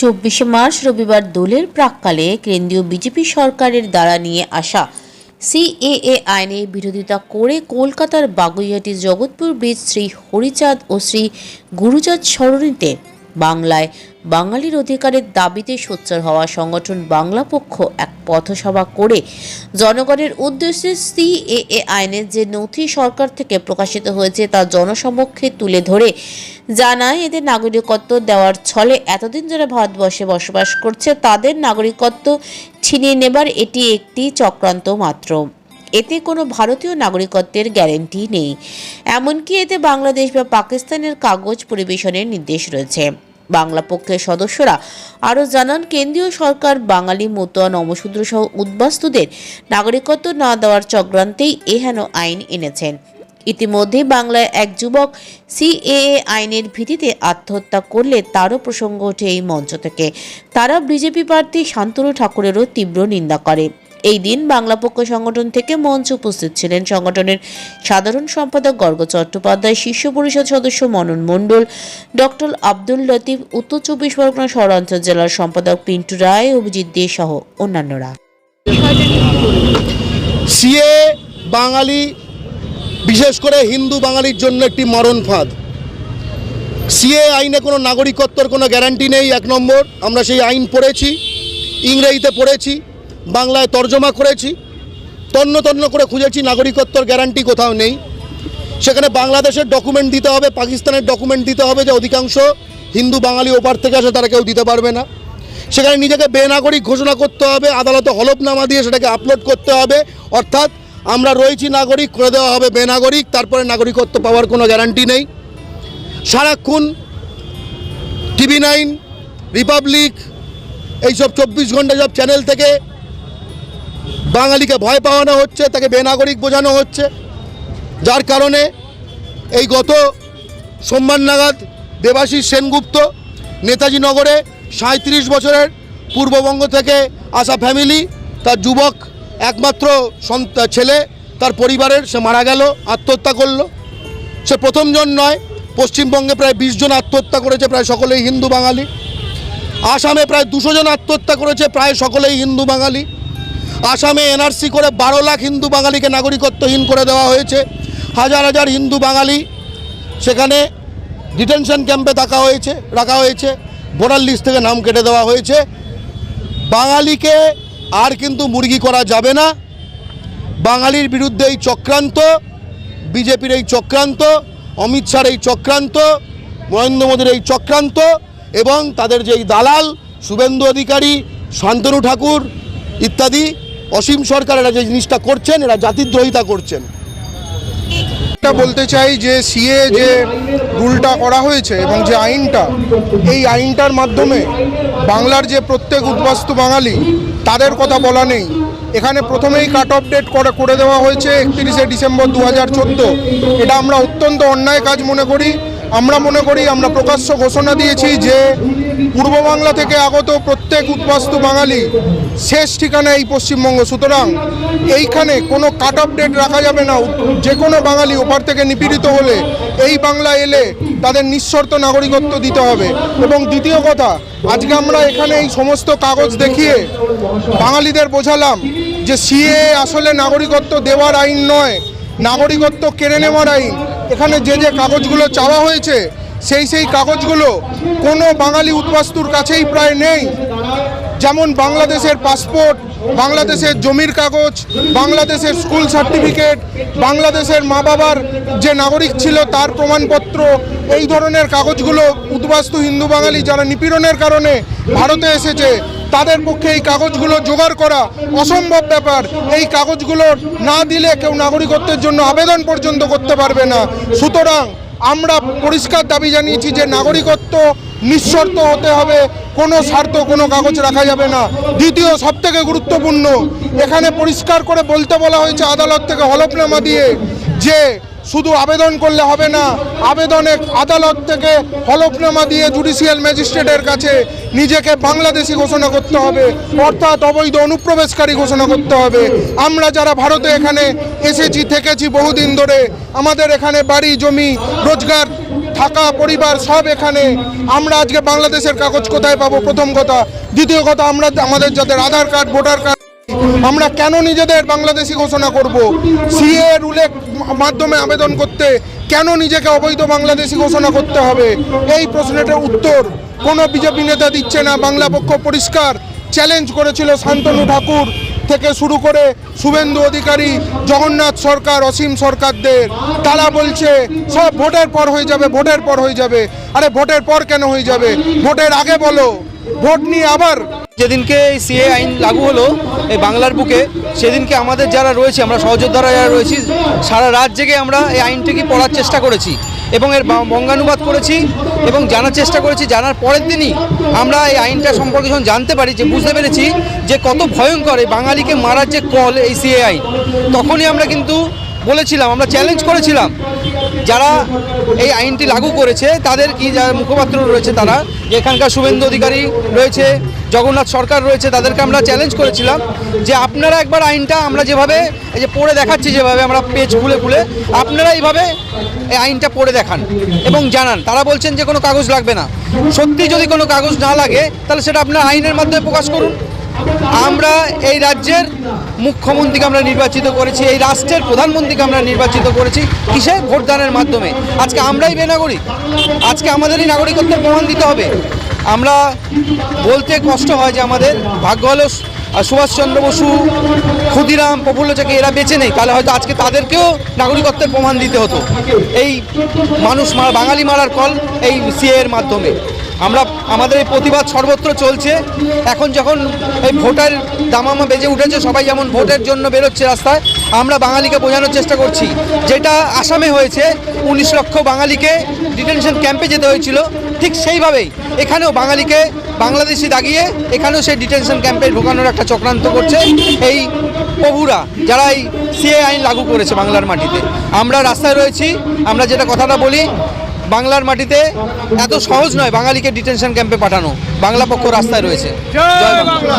24 March রবিবার দোলের প্রাক্কালে কেন্দ্রীয় বিজেপি সরকারের দ্বারা নিয়ে আসা সিএএ আইনের বিরোধিতা করে কলকাতার বাগুইআটি জগৎপুর ব্রিজ শ্রী হরিচাঁদ ও শ্রী গুরুচাঁদ সরণিতে বাংলায় বাঙালির অধিকারের দাবিতে সোচ্চার হওয়া সংগঠন বাংলা পক্ষ এক পথসভা করে জনগণের উদ্দেশ্যে সিএএ আইনের যে নথি সরকার থেকে প্রকাশিত হয়েছে তা জনসমক্ষে তুলে ধরে জানায় এদের নাগরিকত্ব দেওয়ার ছলে এতদিন যারা ভারতবর্ষে বসবাস করছে তাদের নাগরিকত্ব ছিনিয়ে নেবার এটি একটি চক্রান্ত মাত্র। এতে কোনো ভারতীয় নাগরিকত্বের গ্যারান্টি নেই, এমনকি এতে বাংলাদেশ বা পাকিস্তানের কাগজ পরিবেশনের নির্দেশ রয়েছে। বাংলা পক্ষের সদস্যরা আরও জানান, কেন্দ্রীয় সরকার বাঙালি, মতুয়া, নমশূদ্র সহ উদ্বাস্তুদের নাগরিকত্ব না দেওয়ার চক্রান্তেই এহেন আইন এনেছেন। ইতিমধ্যে বাংলায় এক যুবক সিএএ আইনের ভিত্তিতে আত্মহত্যা করলে তারও প্রসঙ্গ ওঠে এই মঞ্চ থেকে। তারা বিজেপি প্রার্থী শান্তনু ঠাকুরেরও তীব্র নিন্দা করে। এই দিন বাংলা পক্ষ সংগঠন থেকে মঞ্চে উপস্থিত ছিলেন সংগঠনের সাধারণ সম্পাদক গর্গ চট্টোপাধ্যায়, শীর্ষ পরিষদ সদস্য মনন মণ্ডল, ডক্টর আব্দুল লতিফ, উত্তর 24 পরগনা শহরাঞ্চল জেলার সম্পাদক পিন্টু রায়, অভিজিৎ দে সহ অন্যান্যরা। সিএ বাঙালি, বিশেষ করে হিন্দু বাঙালির জন্য একটি মরণ ফাঁদ। সিএ আইনে কোনো নাগরিকত্বের কোনো গ্যারান্টি নেই। 1 নম্বর, আমরা সেই আইন পড়েছি, ইংরেজিতে পড়েছি, বাংলায় তর্জমা করেছি, তন্ন তন্ন করে খুঁজেছি, নাগরিকত্বের গ্যারান্টি কোথাও নেই। সেখানে বাংলাদেশের ডকুমেন্ট দিতে হবে, পাকিস্তানের ডকুমেন্ট দিতে হবে, যে অধিকাংশ হিন্দু বাঙালি ওপার থেকে আসে তারা কেউ দিতে পারবে না। সেখানে নিজেকে বেনাগরিক ঘোষণা করতে হবে, আদালতে হলফনামা দিয়ে সেটাকে আপলোড করতে হবে, অর্থাৎ আমরা রয়েছি নাগরিক করে দেওয়া হবে বেনাগরিক, তারপরে নাগরিকত্ব পাওয়ার কোনো গ্যারান্টি নেই। সারাক্ষণ TV9, রিপাবলিক, এইসব 24 ঘন্টা সব চ্যানেল থেকে বাঙালিকে ভয় পাওয়ানো হচ্ছে, তাকে বেনাগরিক বোঝানো হচ্ছে, যার কারণে এই গত সোমবার নাগাদ দেবাশিস সেনগুপ্ত নেতাজি নগরে 37 বছরের পূর্ববঙ্গ থেকে আসা ফ্যামিলি, তার যুবক একমাত্র ছেলে, তার পরিবারের, সে মারা গেল, আত্মহত্যা করলো। সে প্রথমজন নয়, পশ্চিমবঙ্গে প্রায় 20 জন আত্মহত্যা করেছে, প্রায় সকলেই হিন্দু বাঙালি। আসামে প্রায় 200 জন আত্মহত্যা করেছে, প্রায় সকলেই হিন্দু বাঙালি। আসামে NRC করে 12 লাখ হিন্দু বাঙালিকে নাগরিকত্বহীন করে দেওয়া হয়েছে। হাজার হাজার হিন্দু বাঙালি সেখানে ডিটেনশন ক্যাম্পে রাখা হয়েছে, ভোটার লিস্ট থেকে নাম কেটে দেওয়া হয়েছে। বাঙালিকে আর কিন্তু মুরগি করা যাবে না। বাঙালির বিরুদ্ধে এই চক্রান্ত, বিজেপির এই চক্রান্ত, অমিত শাহর এই চক্রান্ত, নরেন্দ্র মোদীর এই চক্রান্ত এবং তাদের যে দালাল শুভেন্দু অধিকারী, শান্তনু ঠাকুর ইত্যাদি, অসীম সরকার, এরা যে জিনিসটা করছেন, এরা জাতিদ্রোহিতা করছেন। এটা বলতে চাই যে সিএ যে রুলটা করা হয়েছে এবং যে আইনটা, এই আইনটার মাধ্যমে বাংলার যে প্রত্যেক উদ্বাস্তু বাঙালি তাদের কথা বলা নেই। এখানে প্রথমেই কাট অফ ডেট করে দেওয়া হয়েছে 31শে ডিসেম্বর 2014। এটা আমরা অত্যন্ত অন্যায় কাজ মনে করি। আমরা প্রকাশ্য ঘোষণা দিয়েছি যে পূর্ব বাংলা থেকে আগত প্রত্যেক উদ্বাস্তু বাঙালি শেষ ঠিকানা এই পশ্চিমবঙ্গ। সুতরাং এইখানে কোনো কাট অফ ডেট রাখা যাবে না। যে কোনো বাঙালি ওপার থেকে নিপীড়িত হলে এই বাংলা এলে তাদের নিঃশর্ত নাগরিকত্ব দিতে হবে। এবং দ্বিতীয় কথা, আজকে আমরা এখানে এই সমস্ত কাগজ দেখিয়ে বাঙালিদের বোঝালাম যে সিএ আসলে নাগরিকত্ব দেওয়ার আইন নয়, নাগরিকত্ব কেড়ে নেওয়ার আইন। এখানে যে কাগজগুলো চাওয়া হয়েছে সেই কাগজগুলো কোনো বাঙালি উদ্বাস্তুর কাছেই প্রায় নেই। যেমন বাংলাদেশের পাসপোর্ট, বাংলাদেশের জমির কাগজ, বাংলাদেশের স্কুল সার্টিফিকেট, বাংলাদেশের মা বাবার যে নাগরিক ছিল তার প্রমাণপত্র, এই ধরনের কাগজগুলো উদ্বাস্তু হিন্দু বাঙালি যারা নিপীড়নের কারণে ভারতে এসেছে তাদের পক্ষে এই কাগজগুলো জোগাড় করা অসম্ভব ব্যাপার। এই কাগজগুলো না দিলে কেউ নাগরিকত্বের জন্য আবেদন পর্যন্ত করতে পারবে না। সুতরাং আমরা পরিষ্কার দাবি জানিয়েছি যে নাগরিকত্ব নিঃশর্ত হতে হবে, কোনো স্বার্থ কোনো কাগজ রাখা যাবে না। দ্বিতীয় সবথেকে গুরুত্বপূর্ণ, এখানে পরিষ্কার করে বলতে বলা হয়েছে আদালত থেকে হলফনামা দিয়ে যে শুধু আবেদন করলে হবে না, আদালত থেকে হলফনামা দিয়ে জুডিশিয়াল ম্যাজিস্ট্রেটের কাছে নিজেকে বাংলাদেশি ঘোষণা করতে হবে, অর্থাৎ অবৈধ অনুপ্রবেশকারী ঘোষণা করতে হবে। আমরা যারা ভারতে এখানে এসেছি, থেকেছি বহুদিন ধরে, আমাদের এখানে বাড়ি, জমি, রোজগার থাকা পরিবার সব এখানে। আমরা আজকে বাংলাদেশের কাগজ কোথায় পাবো, প্রথম কথা। দ্বিতীয় কথা, আমরা আমাদের যাদের আধার কার্ড, ভোটার কার্ড, আমরা কেন নিজেদের বাংলাদেশি ঘোষণা করব? সিএ রুলের মাধ্যমে আবেদন করতে কেন নিজেকে অবৈধ বাংলাদেশি ঘোষণা করতে হবে? এই প্রশ্নটার উত্তর কোনো বিজেপি নেতা দিচ্ছে না। বাংলা পক্ষ পরিষ্কার চ্যালেঞ্জ করেছিল শান্তনু ঠাকুর থেকে শুরু করে শুভেন্দু অধিকারী, জগন্নাথ সরকার, অসীম সরকারদের। তারা বলছে সব ভোটের পর হয়ে যাবে, ভোটের পর হয়ে যাবে। আরে ভোটের পর কেন হয়ে যাবে? ভোটের আগে বলো, ভোট নিয়ে আবার। যেদিনকে এই সিএ আইন লাগু হলো এই বাংলার বুকে, সেদিনকে আমাদের যারা রয়েছে, আমরা সহযোদ্ধারা যারা রয়েছি, সারা রাত জেগে আমরা এই আইনটিকে পড়ার চেষ্টা করেছি এবং এর বঙ্গানুবাদ করেছি এবং জানার চেষ্টা করেছি। জানার পরের দিনই আমরা এই আইনটা সম্পর্কে যখন জানতে পারি, যে বুঝতে পেরেছি যে কত ভয়ঙ্কর এই বাঙালিকে মারার যে কল এই সিএ আইন, তখনই আমরা কিন্তু বলেছিলাম, আমরা চ্যালেঞ্জ করেছিলাম যারা এই আইনটি লাগু করেছে তাদের কি, যারা মুখপাত্র রয়েছে তারা, যে এখানকার শুভেন্দু অধিকারী রয়েছে, জগন্নাথ সরকার রয়েছে, তাদেরকে আমরা চ্যালেঞ্জ করেছিলাম যে আপনারা একবার আইনটা আমরা যেভাবে এই যে পড়ে দেখাচ্ছি, যেভাবে আমরা পেজ খুলে খুলে, আপনারা এইভাবে এই আইনটা পড়ে দেখান এবং জানান। তারা বলছেন যে কোনো কাগজ লাগবে না। সত্যি যদি কোনো কাগজ না লাগে তাহলে সেটা আপনার আইনের মাধ্যমে প্রকাশ করুন। আমরা এই রাজ্যের মুখ্যমন্ত্রীকে আমরা নির্বাচিত করেছি, এই রাষ্ট্রের প্রধানমন্ত্রীকে আমরা নির্বাচিত করেছি কিসে? ভোটদানের মাধ্যমে। আজকে আমরাই বেনাগরিক, আজকে আমাদেরই নাগরিকত্বের প্রমাণ দিতে হবে। আমরা বলতে কষ্ট হয় যে আমাদের ভাগ্য হলো সুভাষচন্দ্র বসু, ক্ষুদিরাম, প্রফুল্ল চাকি এরা বেঁচে নেই, তাহলে হয়তো আজকে তাদেরকেও নাগরিকত্বের প্রমাণ দিতে হতো। এই মানুষ মারা, বাঙালি মারার কল এই সিএ এর মাধ্যমে। আমরা আমাদের এই প্রতিবাদ সর্বত্র চলছে। এখন যখন এই ভোটের দামামা বেজে উঠেছে, সবাই যেমন ভোটের জন্য বেরোচ্ছে রাস্তায়, আমরা বাঙালিকে বোঝানোর চেষ্টা করছি। যেটা আসামে হয়েছে, 19 লক্ষ বাঙালিকে ডিটেনশন ক্যাম্পে যেতে হয়েছিল, ঠিক সেইভাবেই এখানেও বাঙালিকে বাংলাদেশি দাগিয়ে এখানেও সেই ডিটেনশন ক্যাম্পে ঢোকানোর একটা চক্রান্ত করছে এই প্রভুরা, যারা এই সিএ আইন লাগু করেছে বাংলার মাটিতে। আমরা রাস্তায় রয়েছি, আমরা যেটা কথাটা বলি, বাংলার মাটিতে এত সহজ নয় বাঙালিকে ডিটেনশন ক্যাম্পে পাঠানো। বাংলা পক্ষ রাস্তায় রয়েছে। জয় বাংলা।